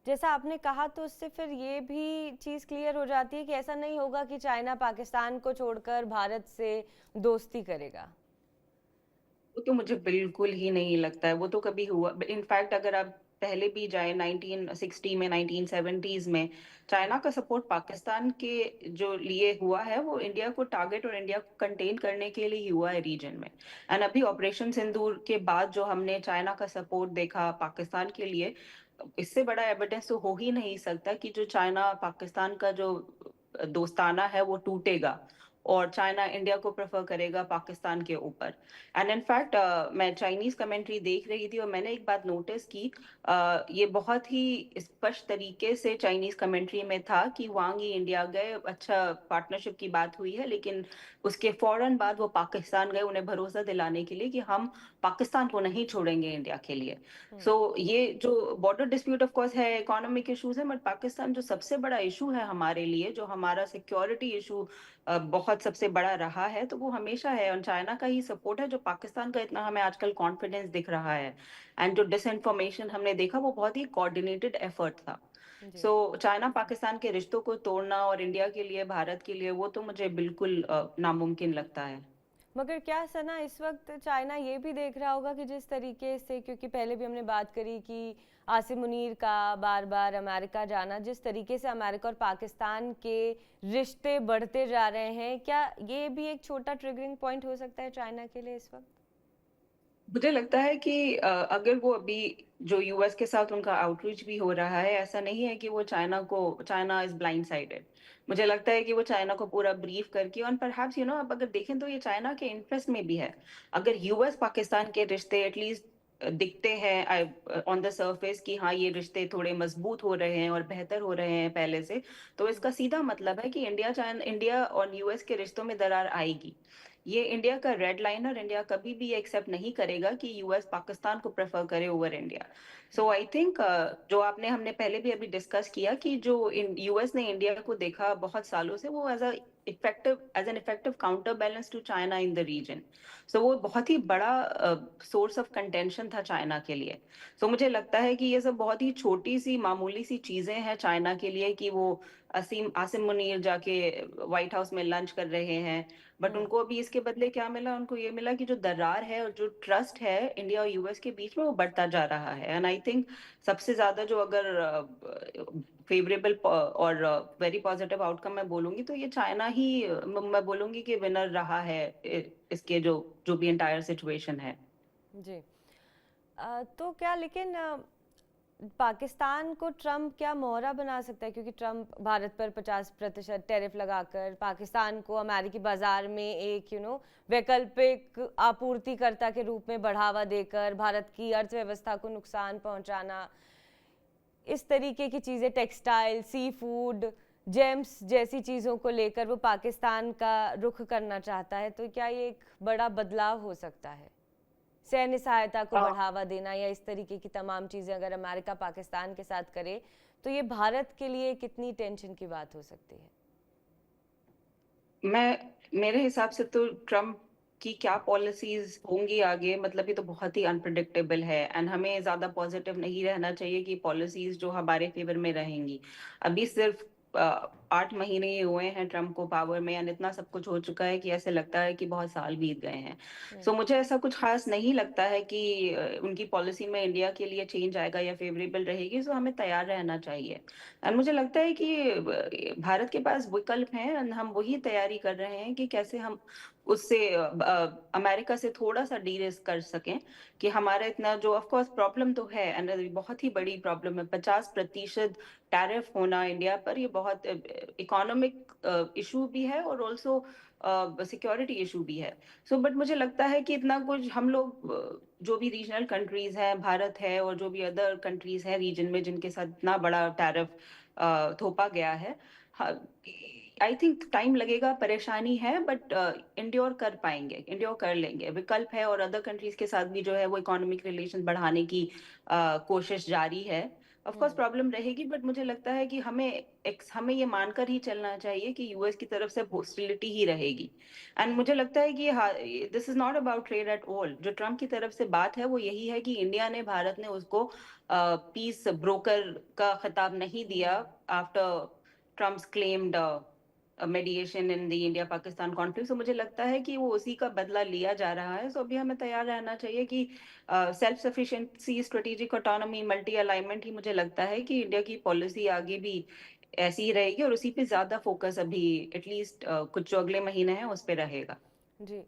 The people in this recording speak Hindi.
जैसा आपने कहा तो उससे फिर ये भी चीज़ क्लियर हो जाती है कि ऐसा नहीं होगा कि चाइना पाकिस्तान को छोड़कर भारत से दोस्ती करेगा। वो तो मुझे बिल्कुल ही नहीं लगता है, वो तो कभी हुआ इनफैक्ट अगर आप पहले भी जाए 1960 में 1970s में हुँ, चाइना का सपोर्ट पाकिस्तान के जो लिए हुआ है वो इंडिया को टारगेट और इंडिया को कंटेन करने के लिए ही हुआ है रीजन में। एंड अभी ऑपरेशन सिंदूर के बाद जो हमने चाइना का सपोर्ट देखा पाकिस्तान के लिए, इससे बड़ा एविडेंस तो हो ही नहीं सकता कि जो चाइना पाकिस्तान का जो दोस्ताना है वो टूटेगा और चाइना इंडिया को प्रेफर करेगा पाकिस्तान के ऊपर। एंड इनफैक्ट मैं चाइनीज कमेंट्री देख रही थी और मैंने एक बात नोटिस की, ये बहुत ही स्पष्ट तरीके से चाइनीज कमेंट्री में था कि वांग ही इंडिया गए, अच्छा पार्टनरशिप की बात हुई है, लेकिन उसके फौरन बाद वो पाकिस्तान गए उन्हें भरोसा दिलाने के लिए कि हम पाकिस्तान को नहीं छोड़ेंगे इंडिया के लिए। हुँ। सो ये जो बॉर्डर डिस्प्यूट ऑफ कोर्स है, इकोनॉमिक इश्यूज है, बट पाकिस्तान जो सबसे बड़ा इशू है हमारे लिए, जो हमारा सिक्योरिटी इशू बहुत सबसे बड़ा रहा है, तो वो हमेशा है और चाइना का ही सपोर्ट है जो पाकिस्तान का इतना हमें आजकल कॉन्फिडेंस दिख रहा है। एंड जो डिसइंफॉर्मेशन हमने देखा वो बहुत ही कोऑर्डिनेटेड एफर्ट था। जी। सो चाइना पाकिस्तान के रिश्तों को तोड़ना और इंडिया के लिए भारत के लिए वो तो मुझे बिल्कुल नामुमकिन लगता है। मगर क्या सना इस वक्त चाइना ये भी देख रहा होगा कि जिस तरीके से, क्योंकि पहले भी हमने बात करी कि आसिम मुनीर का बार बार अमेरिका जाना, जिस तरीके से अमेरिका और पाकिस्तान के रिश्ते बढ़ते जा रहे हैं, क्या ये भी एक छोटा ट्रिगरिंग पॉइंट हो सकता है चाइना के लिए इस वक्त? मुझे लगता है कि अगर वो अभी जो यूएस के साथ उनका आउटरीच भी हो रहा है, ऐसा नहीं है कि वो चाइना इज ब्लाइंड साइडेड। मुझे लगता है कि वो चाइना को पूरा ब्रीफ करके और परहैप्स अब अगर देखें तो ये चाइना के इंटरेस्ट में भी है। अगर यूएस पाकिस्तान के रिश्ते एटलीस्ट दिखते हैं ऑन द सरफेस कि हाँ ये रिश्ते थोड़े मजबूत हो रहे हैं और बेहतर हो रहे हैं पहले से, तो इसका सीधा मतलब है कि इंडिया और यूएस के रिश्तों में दरार आएगी। ये इंडिया का रेड लाइन, और इंडिया कभी भी एक्सेप्ट नहीं करेगा कि यूएस पाकिस्तान को प्रेफर करे over India. So I think जो आपने हमने पहले भी अभी डिस्कस किया कि जो यूएस ने इंडिया को देखा बहुत सालों से, वो as an effective counter balance to China in the region. So वो बहुत ही बड़ा सोर्स ऑफ कंटेंशन था चाइना के लिए। सो मुझे लगता है कि ये सब बहुत ही छोटी सी मामूली सी चीजें हैं चाइना के लिए कि वो असीम आसिम मुनीर जाके व्हाइट हाउस में लंच कर रहे हैं, बट हम्म। उनको अभी इसके बदले क्या मिला, उनको ये मिला कि जो दरार है और जो ट्रस्ट है इंडिया और यूएस के बीच में वो बढ़ता जा रहा है। एंड आई थिंक सबसे ज्यादा जो अगर फेवरेबल और वेरी पॉजिटिव आउटकम मैं बोलूंगी तो ये चाइना ही मैं बोलूंगी कि विनर रहा है इसके जो जो भी एंटायर सिचुएशन है। जी। तो क्या लेकिन पाकिस्तान को ट्रम्प क्या मोहरा बना सकता है, क्योंकि ट्रम्प भारत पर 50% टैरिफ लगाकर पाकिस्तान को अमेरिकी बाजार में एक वैकल्पिक आपूर्तिकर्ता के रूप में बढ़ावा देकर भारत की अर्थव्यवस्था को नुकसान पहुंचाना, इस तरीके की चीज़ें, टेक्सटाइल, सी फूड, जेम्स जैसी चीज़ों को लेकर वो पाकिस्तान का रुख करना चाहता है, तो क्या ये एक बड़ा बदलाव हो सकता है? सैन्य सहायता को बढ़ावा देना या इस तरीके की तमाम चीज़ें अगर अमेरिका पाकिस्तान के साथ करे, तो ये भारत के लिए कितनी टेंशन की बात हो सकती है? मैं मेरे हिसाब से तो ट्रम्प की क्या पॉलिसीज होंगी आगे, मतलब ये तो बहुत ही अनप्रिडिक्टेबल है एंड हमें ज्यादा पॉजिटिव नहीं रहना चाहिए कि पॉलिसीज जो हमारे फेवर में रहेंगी। अभी सिर्फ 8 महीने ही हुए हैं ट्रम्प को पावर में एंड इतना सब कुछ हो चुका है कि ऐसे लगता है कि बहुत साल बीत गए हैं। सो हम्म। मुझे ऐसा कुछ खास नहीं लगता है कि उनकी पॉलिसी में इंडिया के लिए चेंज आएगा या फेवरेबल रहेगी। सो हमें तैयार रहना चाहिए एंड मुझे लगता है कि भारत के पास विकल्प हैं एंड हम वही तैयारी कर रहे हैं कि कैसे हम उससे अमेरिका से थोड़ा सा डी रिस्क कर सकें कि हमारा इतना जो ऑफ कोर्स प्रॉब्लम तो है एंड बहुत ही बड़ी प्रॉब्लम है, 50% टैरिफ होना इंडिया पर, ये बहुत इकोनॉमिक इशू भी है और ऑल्सो सिक्योरिटी इशू भी है। सो बट मुझे लगता है कि इतना कुछ हम लोग जो भी रीजनल कंट्रीज हैं, भारत है और जो भी अदर कंट्रीज हैं रीजन में जिनके साथ इतना बड़ा टैरिफ थोपा गया है, आई थिंक टाइम लगेगा, परेशानी है, बट इंड्योर कर पाएंगे, इंड्योर कर लेंगे। विकल्प है और अदर कंट्रीज के साथ भी जो है वो इकोनॉमिक रिलेशन बढ़ाने की कोशिश जारी है। ऑफ कोर्स प्रॉब्लम रहेगी, बट मुझे लगता है कि हमें ये मानकर ही चलना चाहिए कि यूएस की तरफ से हॉस्टिलिटी ही रहेगी। एंड मुझे लगता है कि this is not about trade at all. जो ट्रम्प की तरफ से बात है वो यही है कि इंडिया ने, भारत ने उसको पीस ब्रोकर का खिताब नहीं दिया after Trump's claimed मेडिएशन in the India Pakistan conflict. तो मुझे लगता है कि वो उसी का बदला लिया जा रहा है। सो अभी हमें तैयार रहना चाहिए कि self sufficiency, strategic autonomy, multi alignment ही मुझे लगता है कि इंडिया की पॉलिसी आगे भी ऐसी ही रहेगी, और उसी पे ज्यादा फोकस अभी एटलीस्ट कुछ जो अगले महीने हैं उस पे रहेगा। जी।